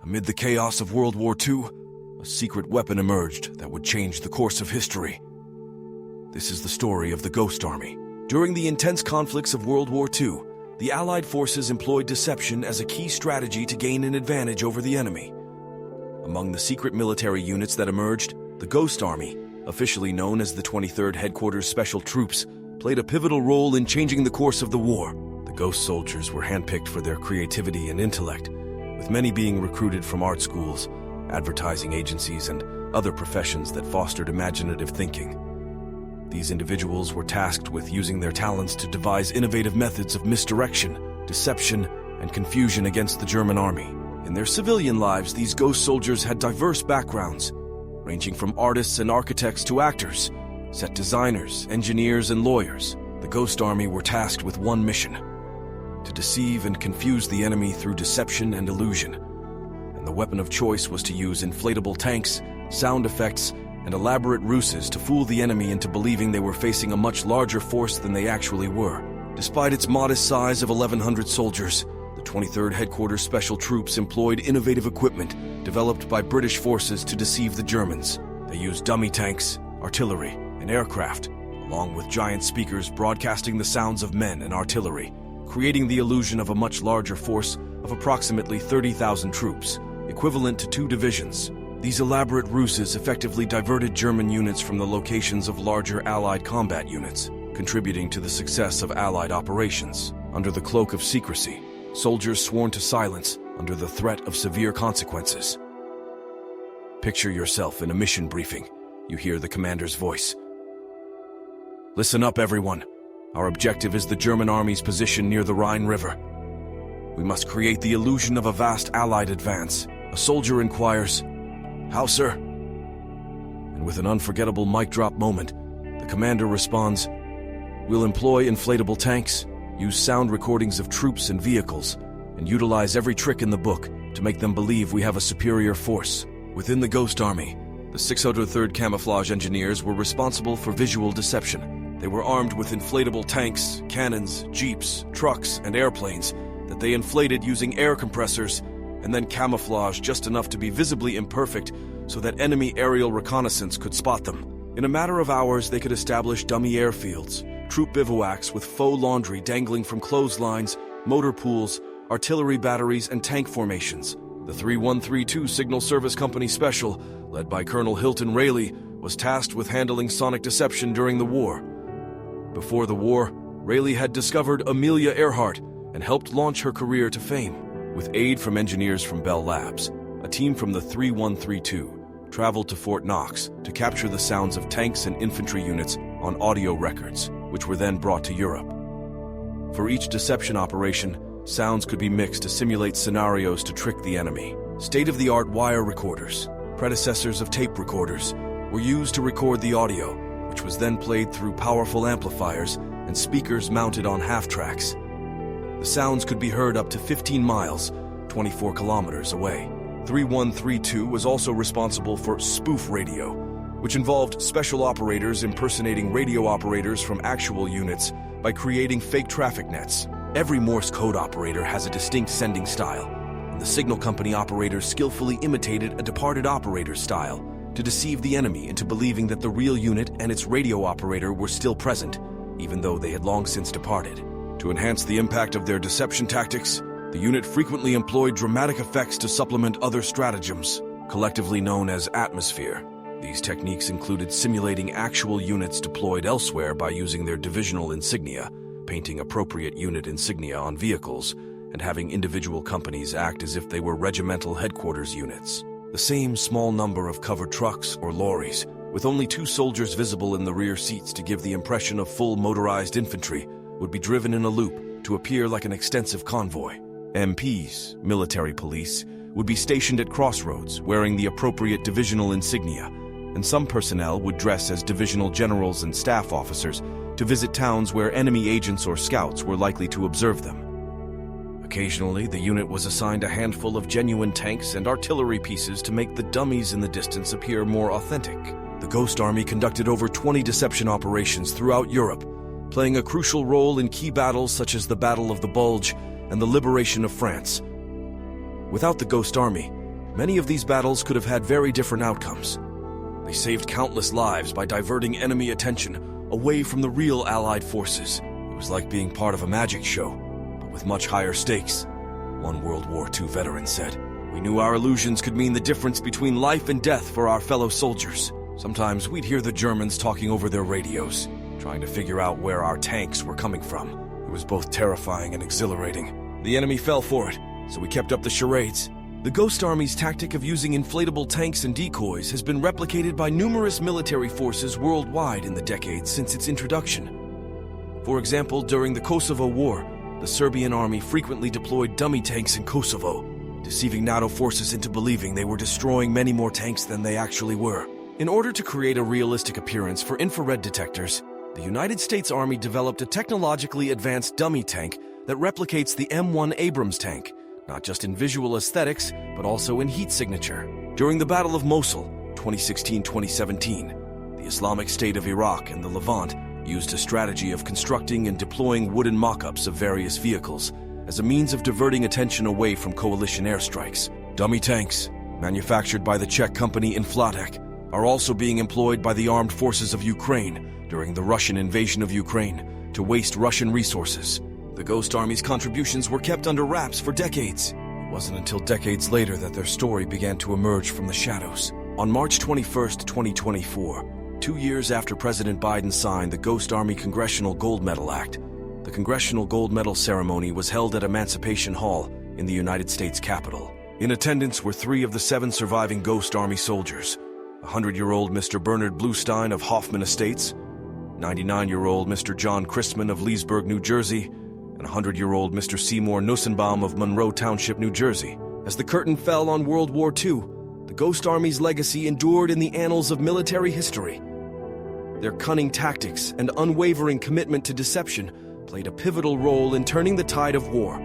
Amid the chaos of World War II, a secret weapon emerged that would change the course of history. This is the story of the Ghost Army. During the intense conflicts of World War II, the Allied forces employed deception as a key strategy to gain an advantage over the enemy. Among the secret military units that emerged, the Ghost Army, officially known as the 23rd Headquarters Special Troops, played a pivotal role in changing the course of the war. The Ghost soldiers were handpicked for their creativity and intellect, with many being recruited from art schools, advertising agencies, and other professions that fostered imaginative thinking. These individuals were tasked with using their talents to devise innovative methods of misdirection, deception, and confusion against the German army. In their civilian lives, these ghost soldiers had diverse backgrounds, ranging from artists and architects to actors, set designers, engineers, and lawyers. The Ghost Army were tasked with one mission: to deceive and confuse the enemy through deception and illusion. And the weapon of choice was to use inflatable tanks, sound effects, and elaborate ruses to fool the enemy into believing they were facing a much larger force than they actually were. Despite its modest size of 1,100 soldiers, the 23rd Headquarters Special Troops employed innovative equipment developed by British forces to deceive the Germans. They used dummy tanks, artillery, and aircraft, along with giant speakers broadcasting the sounds of men and artillery, creating the illusion of a much larger force of approximately 30,000 troops, equivalent to 2 divisions. These elaborate ruses effectively diverted German units from the locations of larger Allied combat units, contributing to the success of Allied operations. Under the cloak of secrecy, soldiers sworn to silence under the threat of severe consequences. Picture yourself in a mission briefing. You hear the commander's voice. "Listen up, everyone. Our objective is the German army's position near the Rhine River. We must create the illusion of a vast Allied advance." A soldier inquires, "How, sir?" And with an unforgettable mic drop moment, the commander responds, "We'll employ inflatable tanks, use sound recordings of troops and vehicles, and utilize every trick in the book to make them believe we have a superior force." Within the Ghost Army, the 603rd Camouflage engineers were responsible for visual deception. They were armed with inflatable tanks, cannons, jeeps, trucks, and airplanes that they inflated using air compressors and then camouflaged just enough to be visibly imperfect so that enemy aerial reconnaissance could spot them. In a matter of hours, they could establish dummy airfields, troop bivouacs with faux laundry dangling from clotheslines, motor pools, artillery batteries, and tank formations. The 3132 Signal Service Company Special, led by Colonel Hilton Rayleigh, was tasked with handling sonic deception during the war. Before the war, Rayleigh had discovered Amelia Earhart and helped launch her career to fame. With aid from engineers from Bell Labs, a team from the 3132 traveled to Fort Knox to capture the sounds of tanks and infantry units on audio records, which were then brought to Europe. For each deception operation, sounds could be mixed to simulate scenarios to trick the enemy. State-of-the-art wire recorders, predecessors of tape recorders, were used to record the audio, which was then played through powerful amplifiers and speakers mounted on half-tracks. The sounds could be heard up to 15 miles, 24 kilometers away. 3132 was also responsible for spoof radio, which involved special operators impersonating radio operators from actual units by creating fake traffic nets. Every Morse code operator has a distinct sending style, and the signal company operators skillfully imitated a departed operator's style to deceive the enemy into believing that the real unit and its radio operator were still present, even though they had long since departed. To enhance the impact of their deception tactics, the unit frequently employed dramatic effects to supplement other stratagems, collectively known as atmosphere. These techniques included simulating actual units deployed elsewhere by using their divisional insignia, painting appropriate unit insignia on vehicles, and having individual companies act as if they were regimental headquarters units. The same small number of covered trucks or lorries, with only 2 soldiers visible in the rear seats to give the impression of full motorized infantry, would be driven in a loop to appear like an extensive convoy. MPs, military police, would be stationed at crossroads wearing the appropriate divisional insignia, and some personnel would dress as divisional generals and staff officers to visit towns where enemy agents or scouts were likely to observe them. Occasionally, the unit was assigned a handful of genuine tanks and artillery pieces to make the dummies in the distance appear more authentic. The Ghost Army conducted over 20 deception operations throughout Europe, playing a crucial role in key battles such as the Battle of the Bulge and the liberation of France. Without the Ghost Army, Many of these battles could have had very different outcomes. They saved countless lives by diverting enemy attention away from the real Allied forces. It was like being part of a magic show, but with much higher stakes. One World War II veteran said, "We knew our illusions could mean the difference between life and death for our fellow soldiers. Sometimes we'd hear the Germans talking over their radios, trying to figure out where our tanks were coming from. It was both terrifying and exhilarating. The enemy fell for it, so we kept up the charades." The Ghost Army's tactic of using inflatable tanks and decoys has been replicated by numerous military forces worldwide in the decades since its introduction. For example, during the Kosovo War, the Serbian army frequently deployed dummy tanks in Kosovo, deceiving NATO forces into believing they were destroying many more tanks than they actually were. In order to create a realistic appearance for infrared detectors, the United States Army developed a technologically advanced dummy tank that replicates the M1 Abrams tank, not just in visual aesthetics, but also in heat signature. During the Battle of Mosul, 2016-2017, the Islamic State of Iraq and the Levant used a strategy of constructing and deploying wooden mock-ups of various vehicles as a means of diverting attention away from coalition airstrikes. Dummy tanks, manufactured by the Czech company Inflatek, are also being employed by the armed forces of Ukraine during the Russian invasion of Ukraine to waste Russian resources. The Ghost Army's contributions were kept under wraps for decades. It wasn't until decades later that their story began to emerge from the shadows. On March 21, 2024, 2 years after President Biden signed the Ghost Army Congressional Gold Medal Act, the Congressional Gold Medal ceremony was held at Emancipation Hall in the United States Capitol. In attendance were 3 of the 7 surviving Ghost Army soldiers: 100-year-old Mr. Bernard Bluestein of Hoffman Estates, 99-year-old Mr. John Christman of Leesburg, New Jersey, and 100-year-old Mr. Seymour Nussenbaum of Monroe Township, New Jersey. As the curtain fell on World War II, the Ghost Army's legacy endured in the annals of military history. Their cunning tactics and unwavering commitment to deception played a pivotal role in turning the tide of war.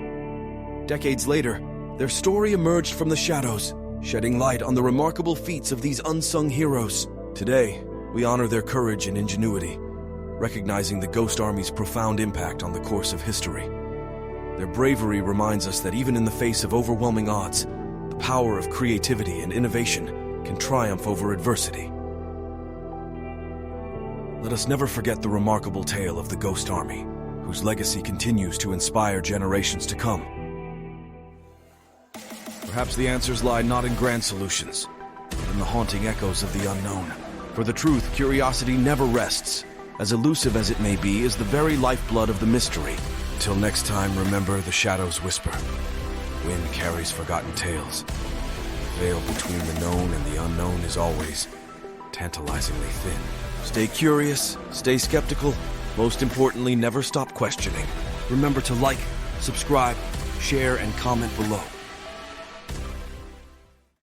Decades later, their story emerged from the shadows, shedding light on the remarkable feats of these unsung heroes. Today, we honor their courage and ingenuity, recognizing the Ghost Army's profound impact on the course of history. Their bravery reminds us that even in the face of overwhelming odds, the power of creativity and innovation can triumph over adversity. Let us never forget the remarkable tale of the Ghost Army, whose legacy continues to inspire generations to come. Perhaps the answers lie not in grand solutions, but in the haunting echoes of the unknown. For the truth, curiosity never rests. As elusive as it may be, is the very lifeblood of the mystery. Until next time, remember the shadows whisper. Wind carries forgotten tales. The veil between the known and the unknown is always tantalizingly thin. Stay curious, stay skeptical. Most importantly, never stop questioning. Remember to like, subscribe, share, and comment below.